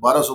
1200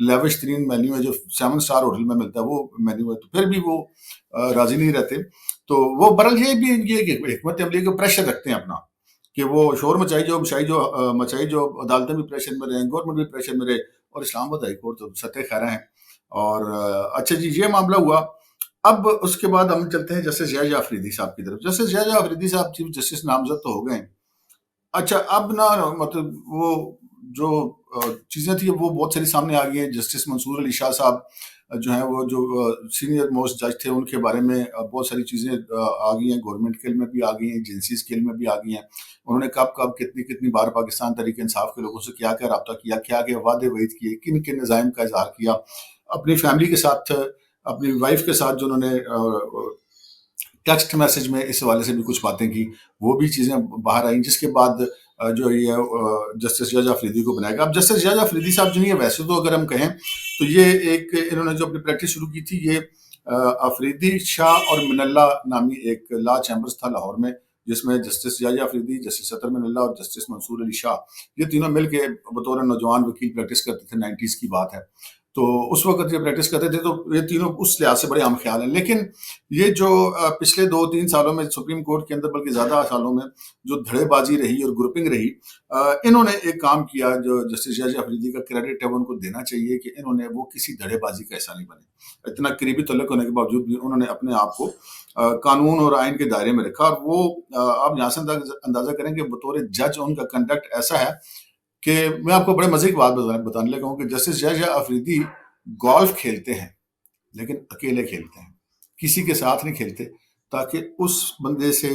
lavish ترین menu ہے جو 7 star hotel میں ملتا ہے وہ مینیو ہے، تو پھر بھی وہ راضی نہیں رہتے. تو وہ برحال یہ بھی ان کی ایک حکمت عملی کو پریشر رکھتے ہیں اپنا کہ وہ شور مچائی جو عدالتیں بھی پریشر میں رہیں، گورنمنٹ بھی پریشر میں رہے، اور اسلام آباد ہائی کورٹ تو سطح خیرہ ہیں. اور اچھا جی یہ معاملہ ہوا. اب اس کے بعد ہم چلتے ہیں جسٹس یحییٰ آفریدی صاحب کی طرف. جسٹس یحییٰ آفریدی صاحب چیف جسٹس نامزد تو ہو گئے ہیں. اچھا اب نا مطلب وہ جو چیزیں تھیں وہ بہت ساری سامنے آ گئی ہیں. جسٹس منصور علی شاہ صاحب جو ہیں وہ جو سینئر موسٹ جج تھے، ان کے بارے میں بہت ساری چیزیں آ گئی ہیں، گورنمنٹ کے علم میں بھی آ گئی ہیں، ایجنسیز کے علم میں بھی آ گئی ہیں. انہوں نے کب کتنی بار پاکستان تحریک انصاف کے لوگوں سے کیا رابطہ کیا، کیا وعدے وعید کیے، کن کن نظائم کا اظہار کیا، اپنی فیملی کے ساتھ، اپنی وائف کے ساتھ جو انہوں نے ٹیکسٹ میسج میں اس حوالے سے بھی کچھ باتیں کی، وہ بھی چیزیں باہر آئیں، جس کے بعد جو یہ جسٹس یحییٰ آفریدی کو بنایا گیا. اب جسٹس یحییٰ آفریدی صاحب جو نہیں ہے، ویسے تو اگر ہم کہیں تو یہ ایک انہوں نے جو اپنی پریکٹس شروع کی تھی، یہ آفریدی، شاہ اور من اللہ نامی ایک لا چیمبرز تھا لاہور میں، جس میں جسٹس یحییٰ آفریدی، جسٹس اطہر من اللہ اور جسٹس منصور علی شاہ، یہ تینوں مل کے بطور نوجوان وکیل پریکٹس کرتے تھے. 90s کی بات ہے. تو اس وقت یہ پریکٹس کرتے تھے، تو یہ تینوں اس لحاظ سے بڑے عام خیال ہیں. لیکن یہ جو پچھلے 2-3 سالوں میں سپریم کورٹ کے اندر، بلکہ زیادہ سالوں میں جو دھڑے بازی رہی اور گروپنگ رہی، انہوں نے ایک کام کیا جو جسٹس یحییٰ آفریدی کا کریڈٹ ہے وہ ان کو دینا چاہیے کہ انہوں نے وہ کسی دھڑے بازی کا حصہ نہیں بنے. اتنا قریبی تعلق ہونے کے باوجود بھی انہوں نے اپنے آپ کو قانون اور آئین کے دائرے میں رکھا. اور وہ آپ یہاں سے اندازہ کریں کہ بطور جج ان کا کنڈکٹ ایسا ہے کہ میں آپ کو بڑے مزے کی بات بتانے لگا ہوں کہ جسٹس یحییٰ آفریدی گولف کھیلتے ہیں لیکن اکیلے کھیلتے ہیں، کسی کے ساتھ نہیں کھیلتے، تاکہ اس بندے سے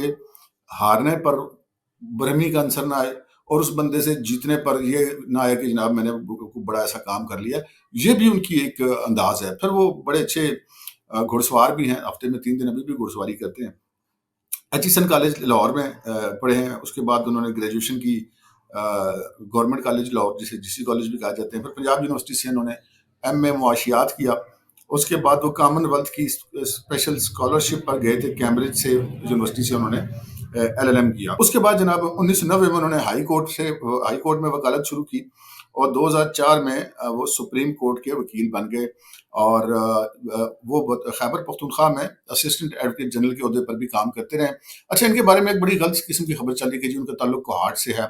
ہارنے پر برہمی کا عنصر نہ آئے اور اس بندے سے جیتنے پر یہ نہ آئے کہ جناب میں نے بڑا ایسا کام کر لیا. یہ بھی ان کی ایک انداز ہے. پھر وہ بڑے اچھے گھڑ سوار بھی ہیں، ہفتے میں 3 دن ابھی بھی گھڑ سواری کرتے ہیں. ایچیسن کالج لاہور میں پڑھے ہیں. اس کے بعد انہوں نے گریجویشن کی گورنمنٹ کالج لاہور، جسے جی کالج بھی کہا جاتے ہیں. پھر پنجاب یونیورسٹی سے انہوں نے ایم اے معاشیات کیا. اس کے بعد وہ کامن ویلتھ کی اسپیشل اسکالرشپ پر گئے تھے، کیمبرج سے یونیورسٹی سے انہوں نے ایل ایل ایم کیا. اس کے بعد جناب 1990 میں انہوں نے ہائی کورٹ میں وکالت شروع کی، اور 2004 میں وہ سپریم کورٹ کے وکیل بن گئے. اور وہ خیبر پختونخوا میں اسسٹنٹ ایڈوکیٹ جنرل کے عہدے پر بھی کام کرتے رہے. اچھا، ان کے بارے میں ایک بڑی غلط قسم کی خبر چل رہی کہ جی ان کا تعلق کوہاٹ سے ہے،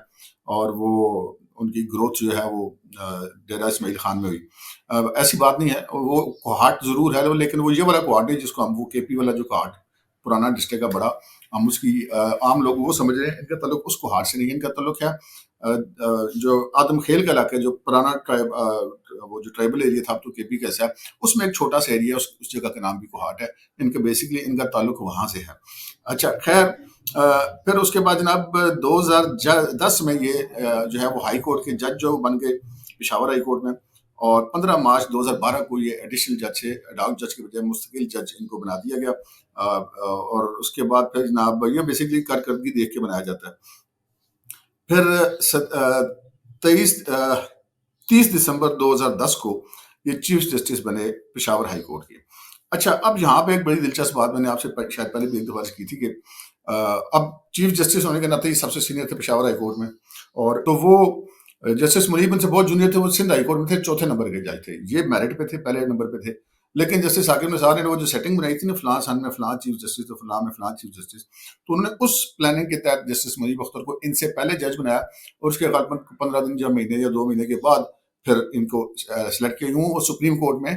اور وہ ان کی گروتھ جو ہے وہ ڈیرہ اسماعیل خان میں ہوئی. ایسی بات نہیں ہے. وہ کوہاٹ ضرور ہے، لیکن وہ یہ والا کوہاٹ نہیں جس کو ہم وہ کے پی والا جو کوہاٹ پرانا ڈسٹرکٹ کا بڑا، ہم اس کی عام لوگ وہ سمجھ رہے ہیں. ان کا تعلق اس کوہاٹ سے نہیں ہے. ان کا تعلق ہے جو آدم خیل کا علاقہ، جو پرانا وہ جو ٹرائبل ایریا تھا، اب تو کے پی کیسا ہے، اس میں ایک چھوٹا سا ایریا، اس جگہ کا نام بھی کوہاٹ ہے. ان کا بیسکلی ان کا تعلق وہاں سے ہے. اچھا خیر، پھر اس کے بعد جناب 2010 میں یہ جو ہے وہ ہائی کورٹ کے جج جو بن گئے پشاور ہائی کورٹ میں، اور 15 مارچ 2012 کو یہ ایڈیشنل جج سے ڈاک جج کے بجائے مستقل جج ان کو بنا دیا گیا. اور اس کے بعد پھر جناب یہ بیسکلی کارکردگی دیکھ کے بنایا جاتا ہے. پھر 30 دسمبر 2010 کو یہ چیف جسٹس بنے پشاور ہائی کورٹ کے. اچھا، اب یہاں پہ ایک بڑی دلچسپ بات میں نے آپ سے شاید پہلے بھی ایک دفعہ کی تھی کہ اب چیف جسٹس ہونے کے ناطے ہی سب سے سینئر تھے پشاور ہائی کورٹ میں، اور تو وہ جسٹس منیب ان سے بہت جونیئر تھے. وہ سندھ ہائی کورٹ میں تھے، 4تھے نمبر کے جج تھے. یہ میرٹ پہ تھے، پہلے نمبر پہ تھے. لیکن جسٹس ثاقب نثار نے وہ جو سیٹنگ بنائی تھی نا، فلاں سن میں فلاں چیف جسٹس تو فلاں میں فلاں چیف جسٹس، تو انہوں نے اس پلاننگ کے تحت جسٹس منیب اختر کو ان سے پہلے جج بنایا، اور اس کے غالباً 15 دن یا مہینے یا 2 مہینے کے بعد پھر ان کو سلیکٹ کیا. یوں وہ سپریم کورٹ میں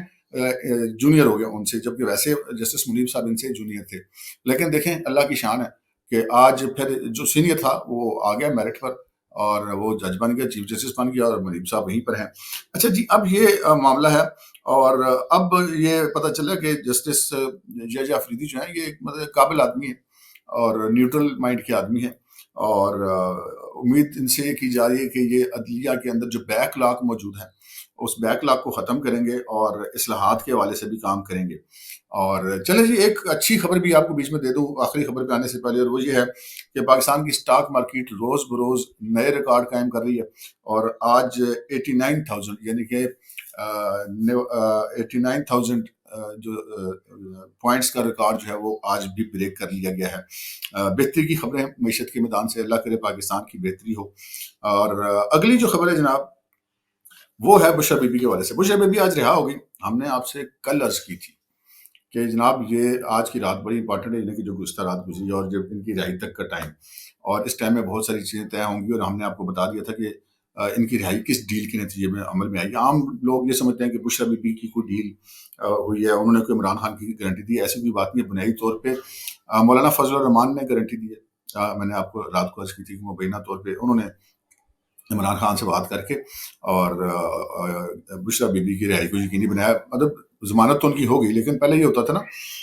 جونیئر ہو گیا ان سے، جبکہ ویسے جسٹس منیب صاحب ان سے جونیئر تھے. لیکن دیکھیں اللہ کی شان ہے کہ آج پھر جو سینئر تھا وہ آ گیا میرٹ پر، اور وہ جج بن گیا، چیف جسٹس بن گیا، اور منیب صاحب وہیں پر ہیں. اچھا جی، اب یہ معاملہ ہے. اور اب یہ پتہ چلا کہ جسٹس یحییٰ آفریدی جو ہیں یہ ایک مطلب قابل آدمی ہے اور نیوٹرل مائنڈ کے آدمی ہیں. اور امید ان سے یہ کی جا رہی ہے کہ یہ عدلیہ کے اندر جو بیک لاک موجود ہے اس بیک لاک کو ختم کریں گے، اور اصلاحات کے حوالے سے بھی کام کریں گے. اور چلیں جی، ایک اچھی خبر بھی آپ کو بیچ میں دے دوں آخری خبر پہ آنے سے پہلے، اور وہ یہ ہے کہ پاکستان کی سٹاک مارکیٹ روز بروز نئے ریکارڈ قائم کر رہی ہے. اور آج 89,000 یعنی کہ 89,000 جو پوائنٹس کا ریکارڈ جو ہے وہ آج بھی بریک کر لیا گیا ہے. بہتری کی خبریں معیشت کے میدان سے، اللہ کرے پاکستان کی بہتری ہو. اور اگلی جو خبر ہے جناب وہ ہے بشرا بی بی کے والے سے. بشرا بی بی آج رہا ہو گئی. ہم نے آپ سے کل عرض کی تھی کہ جناب یہ آج کی رات بڑی امپارٹنٹ ہے، یعنی کہ جو گزشتہ رات گزری اور جب ان کی رہائی تک کا ٹائم، اور اس ٹائم میں بہت ساری چیزیں طے ہوں گی، اور ہم نے آپ کو بتا دیا تھا کہ ان کی رہائی کس ڈیل کے نتیجے میں عمل میں آئی. عام لوگ یہ سمجھتے ہیں کہ بشرا بی بی کی کوئی ڈیل ہوئی ہے، انہوں نے کوئی عمران خان کی گارنٹی دی ہے. ایسی کوئی بات نہیں ہے. بنیادی طور پہ مولانا فضل الرحمان نے گارنٹی دی ہے. میں نے آپ کو رات کو عرض کی تھی کہ مبینہ طور پہ انہوں نے عمران خان سے بات کر کے اور بشرا بی بی کی رہائی کو یقینی بنایا. مطلب ضمانت تو ان کی ہوگی، لیکن پہلے یہ ہوتا تھا نا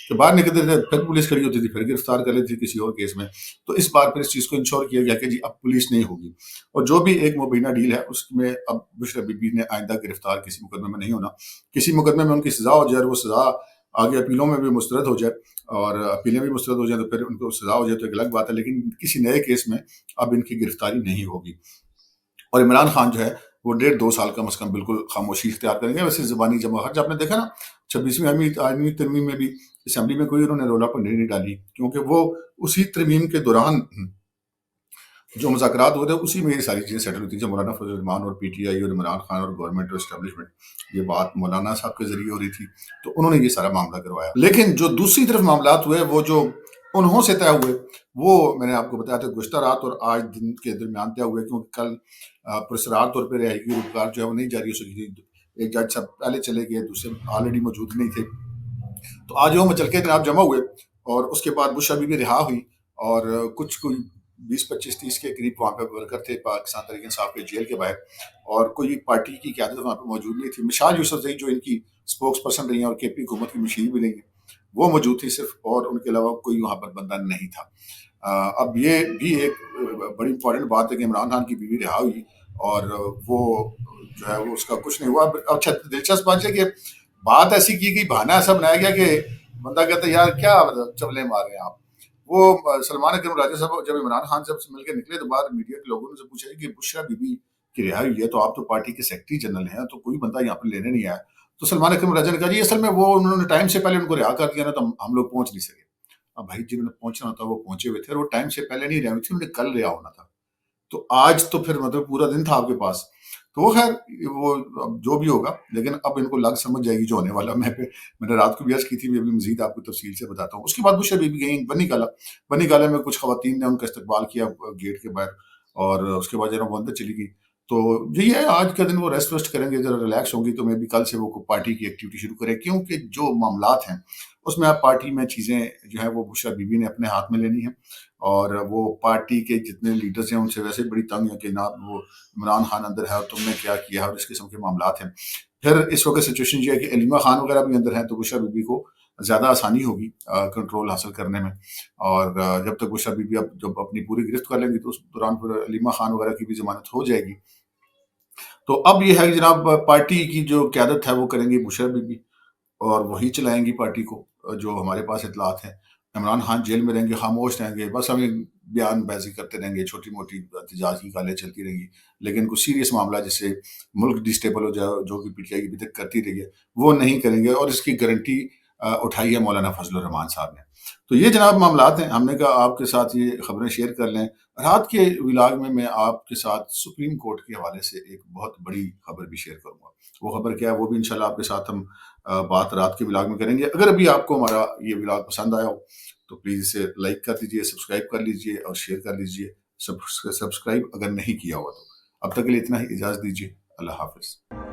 کہ باہر نکلتے تھے پھر پولیس کھڑی ہوتی تھی، پھر گرفتار کر لیتی تھی کسی اور کیس میں. تو اس بار پھر اس چیز کو انشور کیا گیا کہ جی اب پولیس نہیں ہوگی، اور جو بھی ایک مبینہ ڈیل ہے اس میں اب بشرا بی بی نے آئندہ گرفتار کسی مقدمے میں نہیں ہونا. کسی مقدمے میں ان کی سزا ہو جائے اور وہ سزا آگے اپیلوں میں بھی مسترد ہو جائے اور اپیلیں بھی مسترد ہو جائیں تو پھر ان کو سزا ہو جائے تو ایک الگ بات ہے، لیکن کسی نئے کیس میں اب ان کی گرفتاری نہیں ہوگی. اور عمران خان جو ہے وہ 1.5-2 سال کم از کم بالکل خاموشی اختیار کریں گے. ویسے زبانی جمع خرچ آپ نے دیکھا نا 26ویں آئینی ترمیم میں بھی اسمبلی میں کوئی انہوں نے رولا پنڈی نہیں ڈالی، کیونکہ وہ اسی ترمیم کے دوران جو مذاکرات ہوتے ہیں اسی میں یہ ساری چیزیں سیٹل ہوتی ہیں. مولانا فضل الرحمان اور پی ٹی آئی اور عمران خان اور گورنمنٹ اور اسٹیبلشمنٹ، یہ بات مولانا صاحب کے ذریعے ہو رہی تھی تو انہوں نے یہ سارا معاملہ کروایا. لیکن جو دوسری طرف معاملات ہوئے وہ جو انہوں سے طے ہوئے وہ میں نے آپ کو بتایا تھا گزشتہ رات اور آج دن کے درمیان طے ہوئے، کیونکہ کل پرسرار طور پہ رہائی کی روزگار جو ہے وہ نہیں جاری ہو سکی تھی. ایک جج صاحب پہلے چلے گئے، دوسرے آلریڈی موجود نہیں تھے. تو آج وہ مچل کے جناب جمع ہوئے اور اس کے بعد بشرا بی بی رہا ہوئی اور کچھ کوئی 20-25-30 کے قریب وہاں پہ ورکر تھے پاکستان تحریک انصاف کے جیل کے باہر، اور کوئی پارٹی کی قیادت وہاں پہ موجود نہیں تھی. مشال یوسفزئی جو ان کی سپوکس پرسن رہی ہیں اور کے پی حکومت کی مشیر بھی رہی ہیں وہ موجود تھی صرف، اور ان کے علاوہ کوئی وہاں پر بندہ نہیں تھا. اب یہ بھی ایک بڑی امپورٹنٹ بات ہے کہ عمران خان کی بیوی رہا ہوئی اور وہ جو ہے وہ اس کا کچھ نہیں ہوا. اچھا دلچسپ بات ہے کہ بات ایسی کی گئی، بہانہ ایسا بنایا گیا کہ بندہ کہتا ہے یار کیا چولے مار رہے ہیں آپ. وہ سلمان اکرم راجہ صاحب جب عمران خان سے مل کے نکلے تو بعد میڈیا کے لوگوں نے سے پوچھا کہ بشرا بی بی کی رہائی ہوئی ہے تو آپ تو پارٹی کے سیکرٹری جنرل ہیں تو کوئی بندہ یہاں پہ لینے نہیں آیا. تو سلمان اکرم راجہ نے کہا جی اصل میں وہ انہوں نے ٹائم سے پہلے ان کو رہا کر دیا نا تو ہم لوگ پہنچ نہیں سکے. اب بھائی جنہوں نے پہنچنا ہوتا وہ پہنچے ہوئے تھے اور وہ ٹائم سے پہلے نہیں رہے ہوئے تھے، انہوں نے کل رہا ہونا تھا. تو آج تو پھر مطلب پورا دن تھا آپ کے پاس. تو وہ خیر وہ جو بھی ہوگا، لیکن اب ان کو لگ سمجھ جائے گی جو ہونے والا. میں نے رات کو بھی عرض کی تھی، ابھی مزید آپ کو تفصیل سے بتاتا ہوں. اس کے بعد بشرا بی بی گئیں بنی گالہ میں کچھ خواتین نے ان کا استقبال کیا گیٹ کے باہر، اور اس کے بعد وہ اندر چلی گئی. تو یہی ہے آج کا دن وہ ریسٹ ویسٹ کریں گے، ذرا ریلیکس ہوں گی. تو میں بھی کل سے وہ پارٹی کی ایکٹیویٹی شروع کرے، کیونکہ جو معاملات ہیں اس میں اب پارٹی میں چیزیں جو ہیں وہ بشرا بی بی نے اپنے ہاتھ میں لینی ہیں، اور وہ پارٹی کے جتنے لیڈرز ہیں ان سے ویسے بڑی تنگ ہے کہ نہ وہ عمران خان اندر ہے اور تم نے کیا کیا ہے اور اس قسم کے معاملات ہیں. پھر اس وقت سچویشن یہ ہے کہ علیمہ خان وغیرہ بھی اندر ہیں تو بشرا بی بی کو زیادہ آسانی ہوگی کنٹرول حاصل کرنے میں. اور جب تک بشرا بی بی اب جب اپنی پوری گرفت کر لیں گی تو اس دوران پھر علیمہ خان وغیرہ کی بھی ضمانت ہو جائے گی. تو اب یہ ہے کہ جناب پارٹی کی جو قیادت ہے وہ کریں گی بشرا بی بی اور وہی چلائیں گی پارٹی کو. جو ہمارے پاس اطلاعات ہیں عمران خان جیل میں رہیں گے، خاموش رہیں گے، بس ہمیں بیان بازی کرتے رہیں گے، چھوٹی موٹی احتجاج کی گالیں چلتی رہیں گی، لیکن کوئی سیریس معاملہ جس سے ملک ڈسٹیبل ہو جائے جو کہ پی ٹی آئی ابھی تک کرتی رہی ہے وہ نہیں کریں گے. اور اس کی گارنٹی اٹھائی ہے مولانا فضل الرحمان صاحب نے. تو یہ جناب معاملات ہیں. ہم نے کہا آپ کے ساتھ یہ خبریں شیئر کر لیں. رات کے ولاگ میں آپ کے ساتھ سپریم کورٹ کے حوالے سے ایک بہت بڑی خبر بھی شیئر کروں گا. وہ خبر کیا ہے وہ بھی انشاءاللہ آپ کے ساتھ ہم بات رات کے ولاگ میں کریں گے. اگر ابھی آپ کو ہمارا یہ ولاگ پسند آیا ہو تو پلیز اسے لائک کر دیجیے، سبسکرائب کر لیجیے اور شیئر کر لیجیے. سبسکرائب اگر نہیں کیا ہوا تو اب تک کے لیے اتنا ہی، اجازت دیجیے. اللہ حافظ.